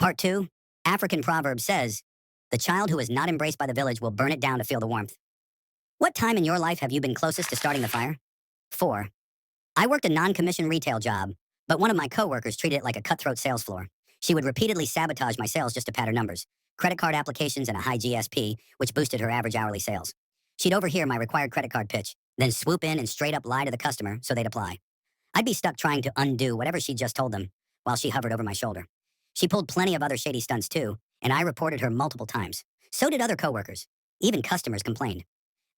Part 2, African proverb says, the child who is not embraced by the village will burn it down to feel the warmth. What time in your life have you been closest to starting the fire? 4. I worked a non-commissioned retail job, but one of my coworkers treated it like a cutthroat sales floor. She would repeatedly sabotage my sales just to pad her numbers, credit card applications and a high GSP, which boosted her average hourly sales. She'd overhear my required credit card pitch, then swoop in and straight up lie to the customer so they'd apply. I'd be stuck trying to undo whatever she just told them while she hovered over my shoulder. She pulled plenty of other shady stunts too, and I reported her multiple times. So did other coworkers. Even customers complained.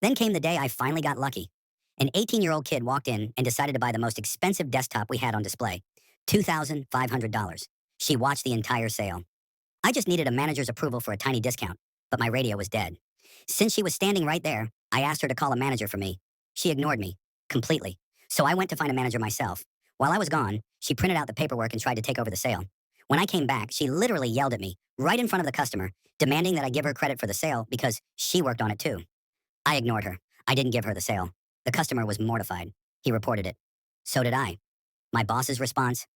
Then came the day I finally got lucky. An 18-year-old kid walked in and decided to buy the most expensive desktop we had on display, $2,500. She watched the entire sale. I just needed a manager's approval for a tiny discount, but my radio was dead. Since she was standing right there, I asked her to call a manager for me. She ignored me, completely. So I went to find a manager myself. While I was gone, she printed out the paperwork and tried to take over the sale. When I came back, she literally yelled at me, right in front of the customer, demanding that I give her credit for the sale because she worked on it too. I ignored her. I didn't give her the sale. The customer was mortified. He reported it. So did I. My boss's response?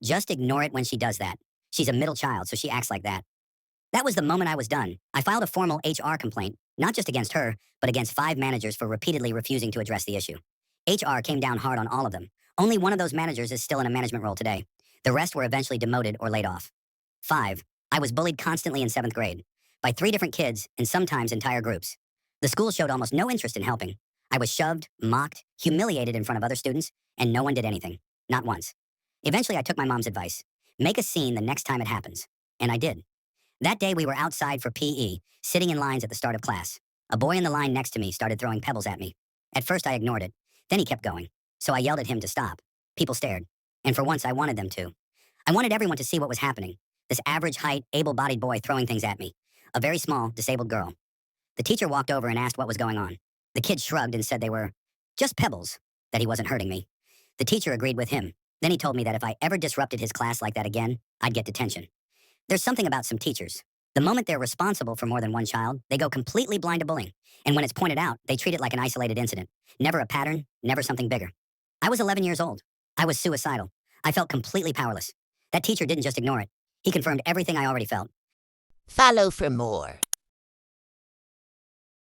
Just ignore it when she does that. She's a middle child, so she acts like that. That was the moment I was done. I filed a formal HR complaint, not just against her, but against 5 managers for repeatedly refusing to address the issue. HR came down hard on all of them. Only one of those managers is still in a management role today. The rest were eventually demoted or laid off. 5. I was bullied constantly in 7th grade by 3 different kids and sometimes entire groups. The school showed almost no interest in helping. I was shoved, mocked, humiliated in front of other students, and no one did anything. Not once. Eventually, I took my mom's advice. Make a scene the next time it happens. And I did. That day, we were outside for PE, sitting in lines at the start of class. A boy in the line next to me started throwing pebbles at me. At first, I ignored it. Then he kept going. So I yelled at him to stop. People stared. And for once, I wanted them to. I wanted everyone to see what was happening. This average height, able-bodied boy throwing things at me. A very small, disabled girl. The teacher walked over and asked what was going on. The kid shrugged and said they were just pebbles, that he wasn't hurting me. The teacher agreed with him. Then he told me that if I ever disrupted his class like that again, I'd get detention. There's something about some teachers. The moment they're responsible for more than one child, they go completely blind to bullying. And when it's pointed out, they treat it like an isolated incident. Never a pattern, never something bigger. I was 11 years old. I was suicidal. I felt completely powerless. That teacher didn't just ignore it. He confirmed everything I already felt. Follow for more.